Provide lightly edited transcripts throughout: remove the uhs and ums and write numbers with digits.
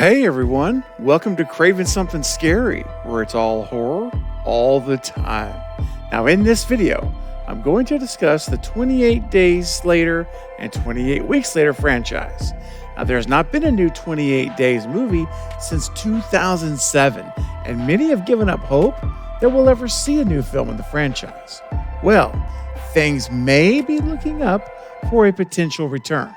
Hey everyone, welcome to Craving Something Scary, where it's all horror all the time. Now in this video, I'm going to discuss the 28 Days Later and 28 Weeks Later franchise. Now there's not been a new 28 Days movie since 2007, and many have given up hope that we'll ever see a new film in the franchise. Well, things may be looking up for a potential return.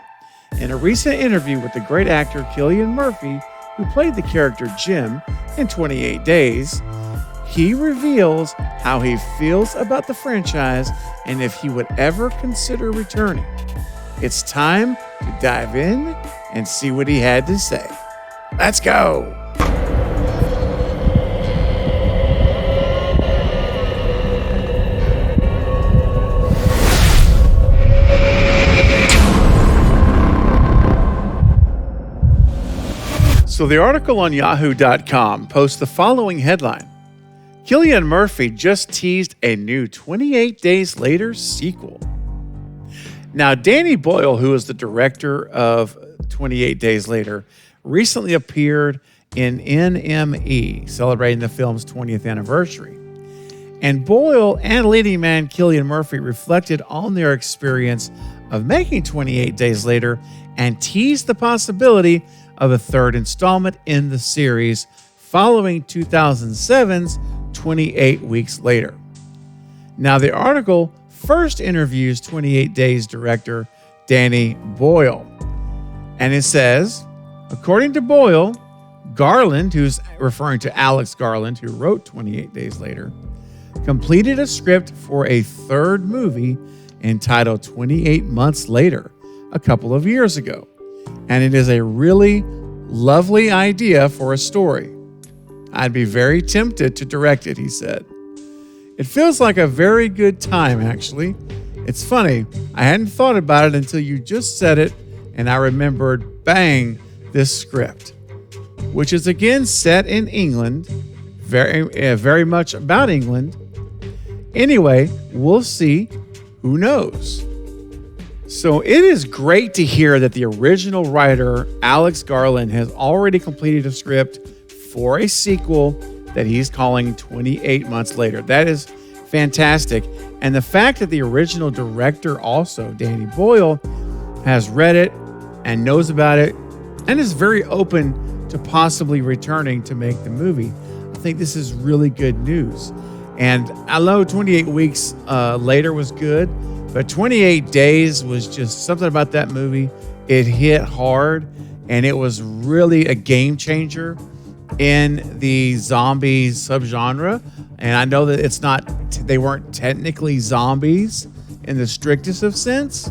In a recent interview with the great actor Cillian Murphy, who played the character Jim in 28 Days, he reveals how he feels about the franchise and if he would ever consider returning. It's time to dive in and see what he had to say. Let's go! So the article on Yahoo.com posts the following headline. Cillian Murphy just teased a new 28 Days Later sequel. Now, Danny Boyle, who is the director of 28 Days Later, recently appeared in NME, celebrating the film's 20th anniversary. And Boyle and leading man Cillian Murphy reflected on their experience of making 28 Days Later and teased the possibility of a third installment in the series following 2007's 28 Weeks Later. Now, the article first interviews 28 Days director Danny Boyle. And it says, according to Boyle, Garland, who's referring to Alex Garland, who wrote 28 Days Later, completed a script for a third movie entitled 28 Months Later a couple of years ago. And it is a really lovely idea for a story. I'd be very tempted to direct it, he said. It feels like a very good time, actually. It's funny, I hadn't thought about it until you just said it, and I remembered, bang, this script, which is again set in England, very much about England. Anyway, we'll see. Who knows? So it is great to hear that the original writer, Alex Garland, has already completed a script for a sequel that he's calling 28 Months Later. That is fantastic. And the fact that the original director also, Danny Boyle, has read it and knows about it and is very open to possibly returning to make the movie, I think this is really good news. And I know 28 Weeks Later was good, but 28 Days was just something about that movie. It hit hard, and it was really a game changer in the zombie subgenre. And I know that they weren't technically zombies in the strictest of sense,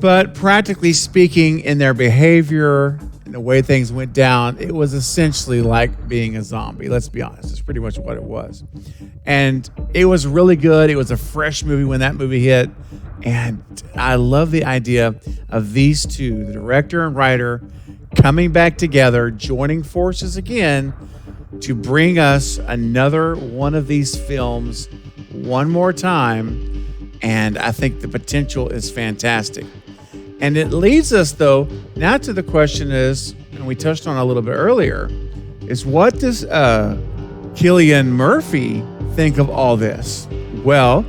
but practically speaking, in their behavior and the way things went down, it was essentially like being a zombie. Let's be honest. It's pretty much what it was. And it was really good. It was a fresh movie when that movie hit. And I love the idea of these two, the director and writer, coming back together, joining forces again to bring us another one of these films one more time. And I think the potential is fantastic. And it leads us, though, now to the question is, and we touched on it a little bit earlier, is what does Cillian Murphy think of all this? Well,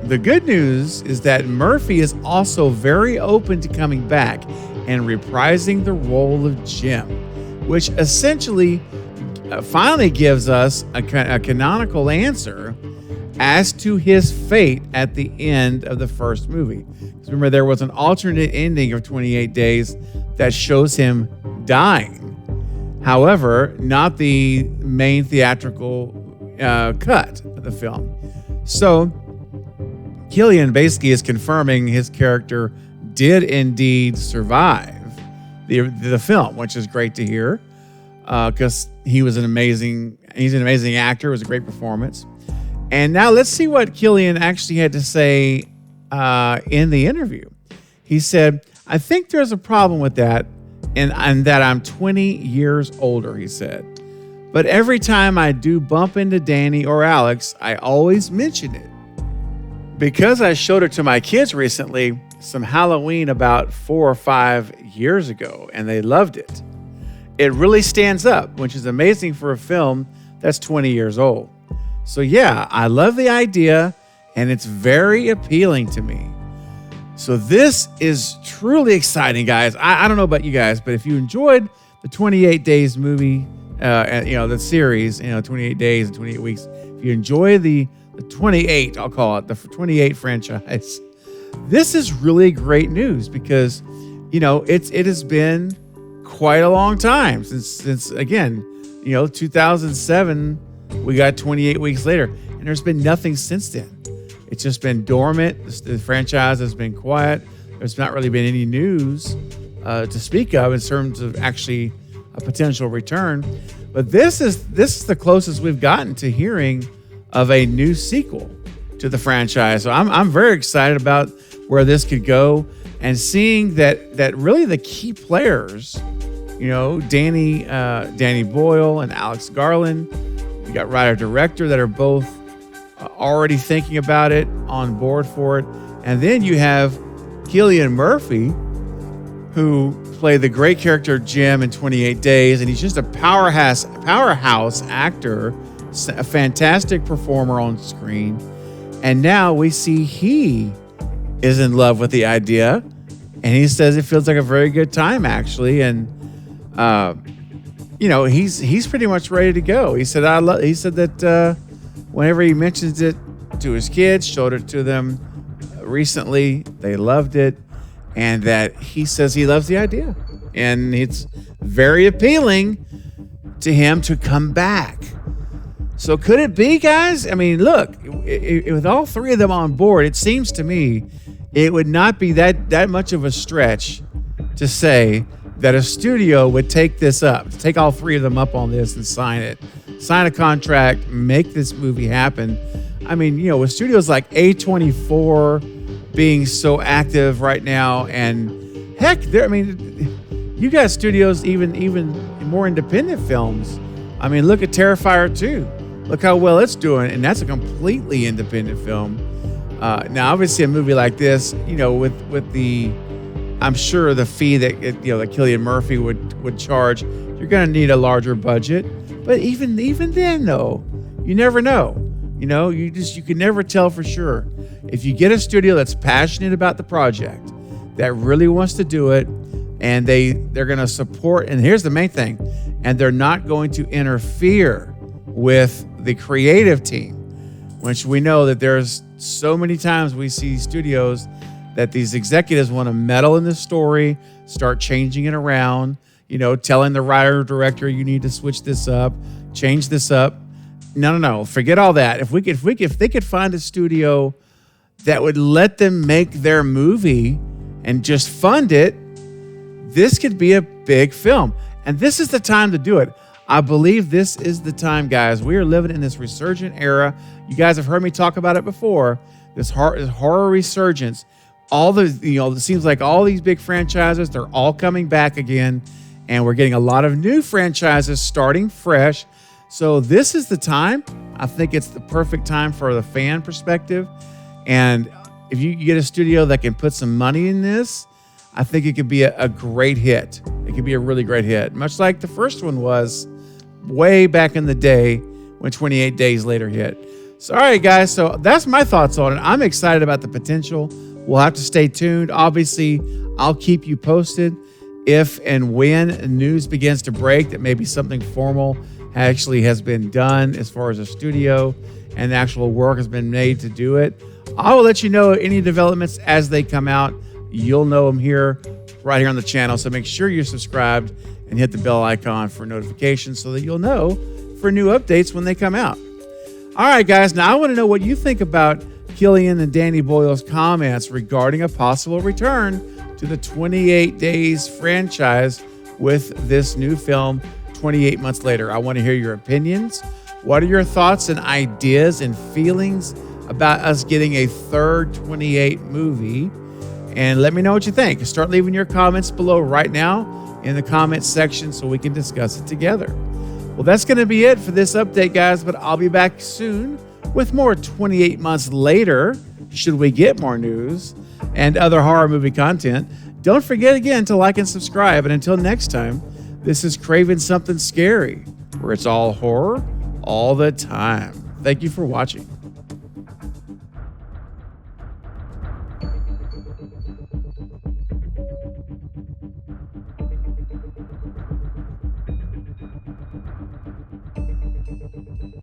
the good news is that Murphy is also very open to coming back and reprising the role of Jim, which essentially finally gives us a canonical answer as to his fate at the end of the first movie. Remember, there was an alternate ending of 28 Days that shows him dying. However, not the main theatrical cut of the film. So Cillian basically is confirming his character did indeed survive the film, which is great to hear because he's an amazing actor. It was a great performance. And now let's see what Cillian actually had to say in the interview. He said, I think there's a problem with that and that I'm 20 years older, he said. But every time I do bump into Danny or Alex, I always mention it. Because I showed it to my kids recently, some Halloween about 4 or 5 years ago, and they loved it. it really stands up, which is amazing for a film that's 20 years old. So yeah, I love the idea, and it's very appealing to me. So this is truly exciting, guys. I don't know about you guys, but if you enjoyed the 28 Days movie, the series, 28 days and 28 weeks, if you enjoy the 28, I'll call it the 28 franchise, this is really great news because, it has been quite a long time since again, 2007, we got 28 weeks later, and there's been nothing since then. It's just been dormant. The franchise has been quiet. There's not really been any news to speak of in terms of actually a potential return. But this is the closest we've gotten to hearing of a new sequel to the franchise. So I'm very excited about where this could go, and seeing that really the key players, Danny Boyle and Alex Garland, you got writer-director that are both already thinking about it, on board for it. And then you have Cillian Murphy, who played the great character Jim in 28 Days, and he's just a powerhouse actor, a fantastic performer on screen. And now we see he is in love with the idea, and he says it feels like a very good time, actually. And he's pretty much ready to go. He said that whenever he mentions it to his kids, showed it to them recently, they loved it, and that he says he loves the idea, and it's very appealing to him to come back. So could it be, guys? I mean, look, with all three of them on board, it seems to me it would not be that much of a stretch to say that a studio would take this up, take all three of them up on this and sign a contract, make this movie happen. I mean, with studios like A24 being so active right now, and heck, you got studios even more independent films. I mean, look at Terrifier 2. Look how well it's doing, and that's a completely independent film. Now, obviously, a movie like this, with the, I'm sure the fee that that Cillian Murphy would charge, you're going to need a larger budget. But even then, though, you never know. You can never tell for sure. If you get a studio that's passionate about the project, that really wants to do it, and they're going to support, and here's the main thing, and they're not going to interfere with the creative team, which we know that there's so many times we see studios that these executives want to meddle in the story, start changing it around, telling the writer or director, you need to switch this up, change this up. No. Forget all that. If they could find a studio that would let them make their movie and just fund it, this could be a big film. And this is the time to do it. I believe this is the time, guys. We are living in this resurgent era. You guys have heard me talk about it before. This horror resurgence. It seems like all these big franchises, they're all coming back again. And we're getting a lot of new franchises starting fresh. So this is the time. I think it's the perfect time for the fan perspective. And if you get a studio that can put some money in this, I think it could be a great hit. It could be a really great hit, much like the first one was way back in the day when 28 Days Later hit. So, all right, guys. So that's my thoughts on it. I'm excited about the potential. We'll have to stay tuned. Obviously, I'll keep you posted if and when news begins to break that maybe something formal actually has been done as far as a studio and the actual work has been made to do it. I will let you know any developments as they come out. You'll know them right here on the channel. So make sure you're subscribed and hit the bell icon for notifications so that you'll know for new updates when they come out. All right, guys. Now, I want to know what you think about Cillian and Danny Boyle's comments regarding a possible return to the 28 Days franchise with this new film 28 months later. I want to hear your opinions. What are your thoughts and ideas and feelings about us getting a third 28 movie? And let me know what you think. Start leaving your comments below right now in the comments section so we can discuss it together. Well, that's going to be it for this update, guys, but I'll be back soon with more 28 months later, should we get more news and other horror movie content. Don't forget again to like and subscribe. And until next time, This is Craving Something Scary, where it's all horror all the time. Thank you for watching.